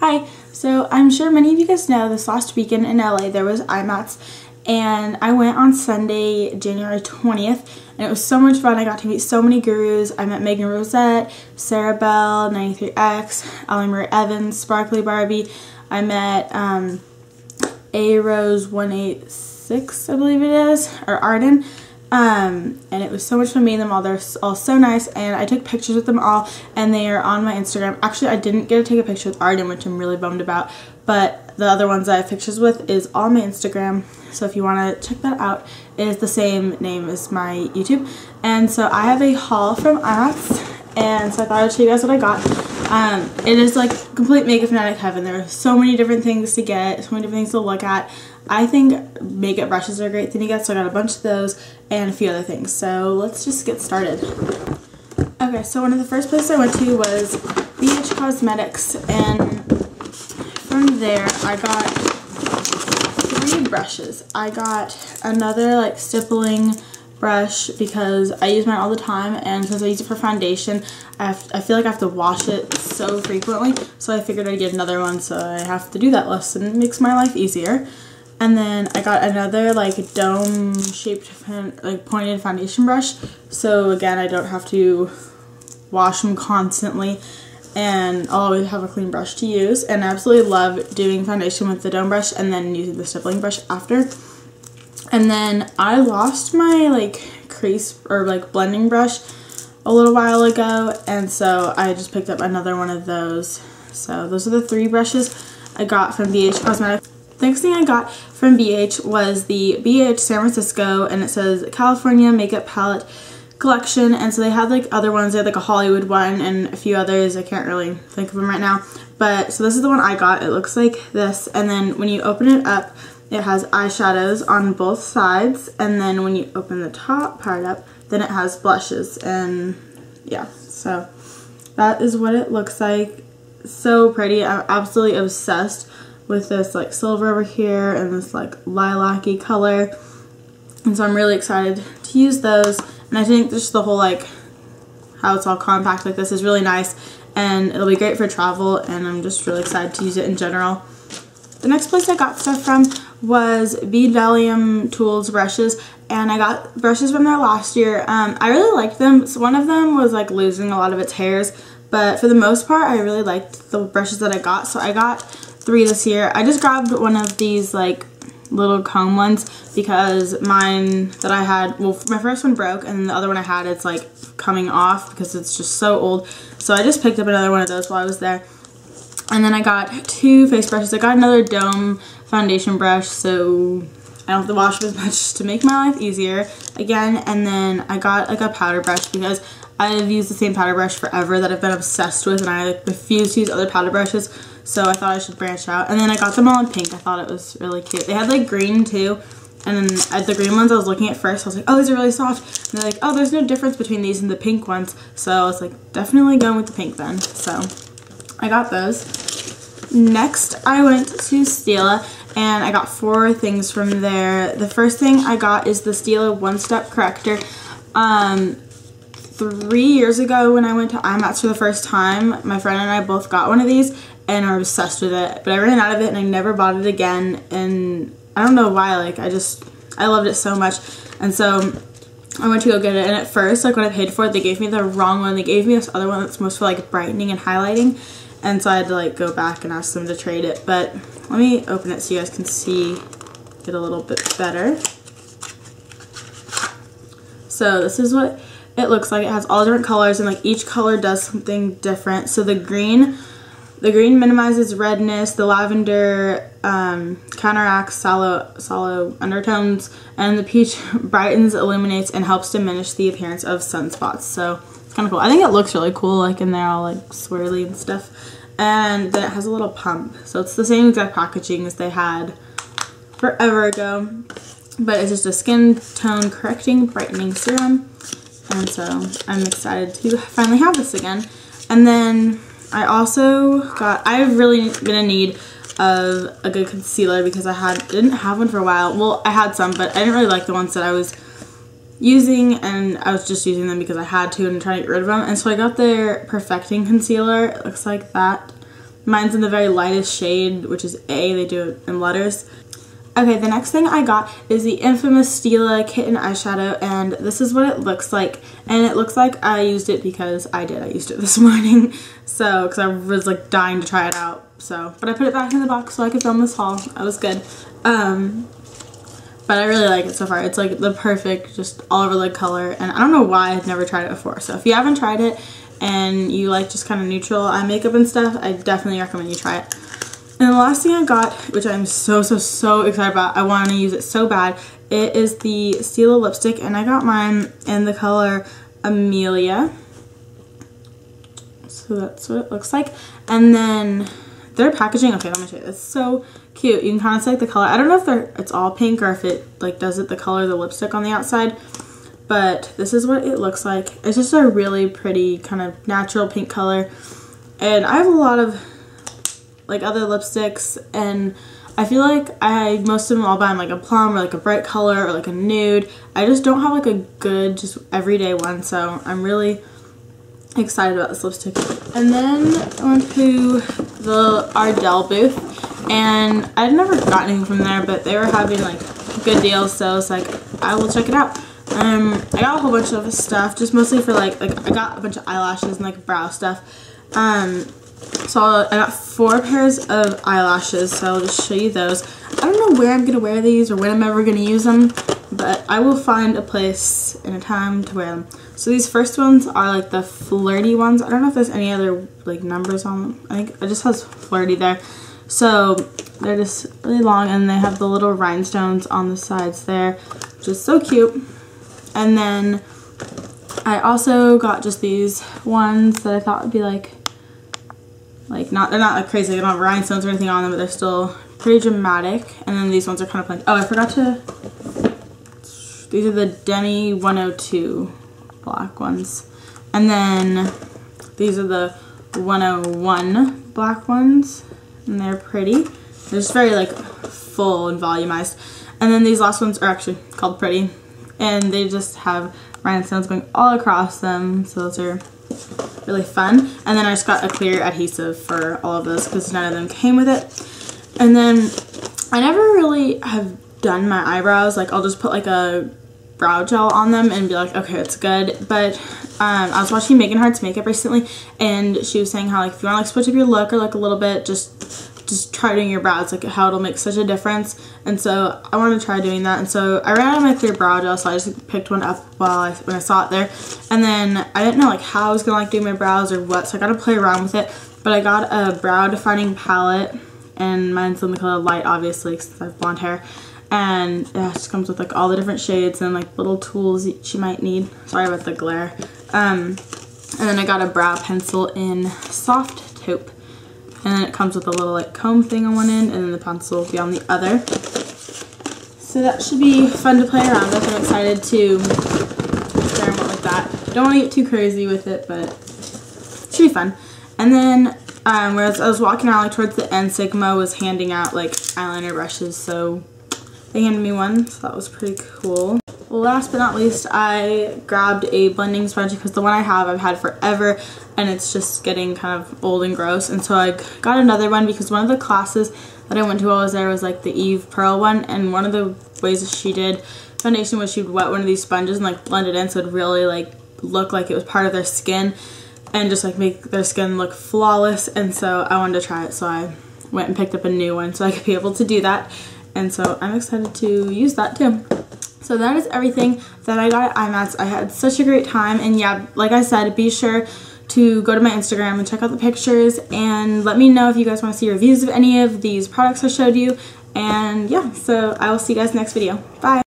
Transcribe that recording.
Hi, so I'm sure many of you guys know this last weekend in LA there was Imats, and I went on Sunday, January 20th, and it was so much fun. I got to meet so many gurus. I met Meghan Rosette, Sarah Bell, 93X, Allie Evans, Sparkly Barbie. I met A Rose 186, I believe it is, or Arden. And it was so much fun meeting them all. They're all so nice, and I took pictures with them all, and they are on my Instagram. Actually, I didn't get to take a picture with Arden, which I'm really bummed about, but the other ones that I have pictures with is on my Instagram, so if you want to check that out, it is the same name as my YouTube. And so I have a haul from Imats, and so I thought I'd show you guys what I got. It is like complete makeup fanatic heaven. There are so many different things to get, so many different things to look at. I think makeup brushes are a great thing to get, so I got a bunch of those and a few other things. So let's just get started. Okay, so one of the first places I went to was BH Cosmetics, and from there I got 3 brushes. I got another like stippling brush because I use mine all the time, and since I use it for foundation, I feel like I have to wash it so frequently, so I figured I'd get another one so I have to do that less, and it makes my life easier. And then I got another like dome shaped like pointed foundation brush, so again I don't have to wash them constantly, and I'll always have a clean brush to use. And I absolutely love doing foundation with the dome brush and then using the stippling brush after. And then I lost my like crease or like blending brush a little while ago, and so I just picked up another one of those. So those are the 3 brushes I got from BH Cosmetics. The next thing I got from BH was the BH San Francisco, and it says California Makeup Palette Collection, and so they had like other ones. They had like a Hollywood one and a few others. I can't really think of them right now, but so this is the one I got. It looks like this, and then when you open it up, it has eyeshadows on both sides, and then when you open the top part up, then it has blushes. And yeah, so that is what it looks like. So pretty. I'm absolutely obsessed with this like silver over here and this like lilac-y color, and so I'm really excited to use those. And I think just the whole like how it's all compact like this is really nice, and it'll be great for travel, and I'm just really excited to use it in general. The next place I got stuff from was Bdellium Tools brushes, and I got brushes from there last year. I really liked them. So one of them was like losing a lot of its hairs, but for the most part I really liked the brushes that I got, so I got 3 this year. I just grabbed one of these like little comb ones because mine that I had, well, my first one broke, and the other one I had, it's like coming off because it's just so old, so I just picked up another one of those while I was there. And then I got 2 face brushes. I got another dome foundation brush, so I don't have to wash them as much to make my life easier again. And then I got like a powder brush because I've used the same powder brush forever that I've been obsessed with, and I refuse to use other powder brushes, so I thought I should branch out. And then I got them all in pink. I thought it was really cute. They had like green too, and then at the green ones I was looking at first, I was like, oh, these are really soft. And they're like, oh, there's no difference between these and the pink ones. So I was like, definitely going with the pink then. So I got those. Next I went to Stila, and I got 4 things from there. The first thing I got is the Stila One Step Corrector. 3 years ago when I went to Imats for the first time, my friend and I both got one of these and are obsessed with it, but I ran out of it and I never bought it again, and I don't know why. Like I loved it so much, and so I went to go get it, and at first like when I paid for it they gave me the wrong one. They gave me this other one that's most for like brightening and highlighting, and so I had to like go back and ask them to trade it. But let me open it so you guys can see it a little bit better. So this is what it looks like. It has all different colors, and like each color does something different. So the green minimizes redness, the lavender counteracts sallow undertones, and the peach brightens, illuminates, and helps diminish the appearance of sunspots. So it's kind of cool. I think it looks really cool, like in there all like swirly and stuff. And then it has a little pump, so it's the same exact packaging as they had forever ago, but it's just a skin tone correcting brightening serum, and so I'm excited to finally have this again. And then I also got, I've really been in need of a good concealer because I didn't have one for a while. Well, I had some, but I didn't really like the ones that I was using, and I was just using them because I had to and trying to get rid of them. And so I got their Perfecting Concealer. It looks like that. I'm Mine's in the very lightest shade, which is A. They do it in letters. Okay, the next thing I got is the infamous Talia Kitten eyeshadow, and this is what it looks like. And it looks like I used it because I used it this morning. So, because I was like dying to try it out. So, but I put it back in the box so I could film this haul. That was good. But I really like it so far. It's like the perfect, just all over the color. And I don't know why I've never tried it before. So if you haven't tried it and you like just kind of neutral eye makeup and stuff, I definitely recommend you try it. And the last thing I got, which I'm so excited about, I want to use it so bad, it is the Stila lipstick, and I got mine in the color Amelia. So that's what it looks like. And then their packaging, okay, let me show you. It's so cute. You can kind of see like the color. I don't know if it's all pink or if it like does it the color of the lipstick on the outside, but this is what it looks like. It's just a really pretty kind of natural pink color. And I have a lot of like other lipsticks, and I feel like most of them all buy like a plum or like a bright color or like a nude. I just don't have like a good just everyday one, so I'm really excited about this lipstick. And then I went to the Arden booth, and I'd never gotten anything from there, but they were having like good deals, so I was like, I will check it out. I got a whole bunch of stuff, just mostly for like I got a bunch of eyelashes and like brow stuff. So I got 4 pairs of eyelashes, so I'll just show you those. I don't know where I'm going to wear these or when I'm ever going to use them, but I will find a place and a time to wear them. So these first ones are like the flirty ones. I don't know if there's any other like numbers on them. I think it just has flirty there. So they're just really long, and they have the little rhinestones on the sides there, which is so cute. And then I also got just these ones that I thought would be like they're not like crazy, they don't have rhinestones or anything on them, but they're still pretty dramatic. And then these ones are kind of plain. Oh, I forgot to, these are the Demi 102 black ones. And then these are the 101 black ones, and they're pretty. They're just very like full and volumized. And then these last ones are actually called Pretty, and they just have rhinestones going all across them, so those are really fun. And then I just got a clear adhesive for all of those because none of them came with it. And then I never really have done my eyebrows. Like I'll just put like a brow gel on them and be like, okay, it's good. But I was watching Meghan's makeup recently, and she was saying how like if you want to like switch up your look or like a little bit, just try doing your brows, like how it'll make such a difference. And so I wanted to try doing that, and so I ran out of my clear brow gel, so I just picked one up when I saw it there. And then I didn't know like how I was gonna like do my brows or what, so I got to play around with it. But I got a brow defining palette, and mine's in the color light, obviously, since I have blonde hair. And it just comes with like all the different shades and like little tools that you might need. Sorry about the glare. And then I got a brow pencil in soft taupe. And then it comes with a little like comb thing on one end, and then the pencil will be on the other. So that should be fun to play around with. I'm excited to experiment with that. Don't want to get too crazy with it, but it should be fun. And then whereas I was walking around like towards the end, Sigma was handing out like eyeliner brushes, so they handed me one, so that was pretty cool. Last but not least, I grabbed a blending sponge because the one I have I've had forever, and it's just getting kind of old and gross. And so I got another one because one of the classes that I went to while I was there was like the Eve Pearl one, and one of the ways that she did foundation was she'd wet one of these sponges and like blend it in so it'd really like look like it was part of their skin and just like make their skin look flawless. And so I wanted to try it, so I went and picked up a new one so I could be able to do that. And so I'm excited to use that too. So that is everything that I got at Imats. I had such a great time, and yeah, like I said, be sure to go to my Instagram and check out the pictures, and let me know if you guys want to see reviews of any of these products I showed you. And yeah, so I will see you guys next video. Bye!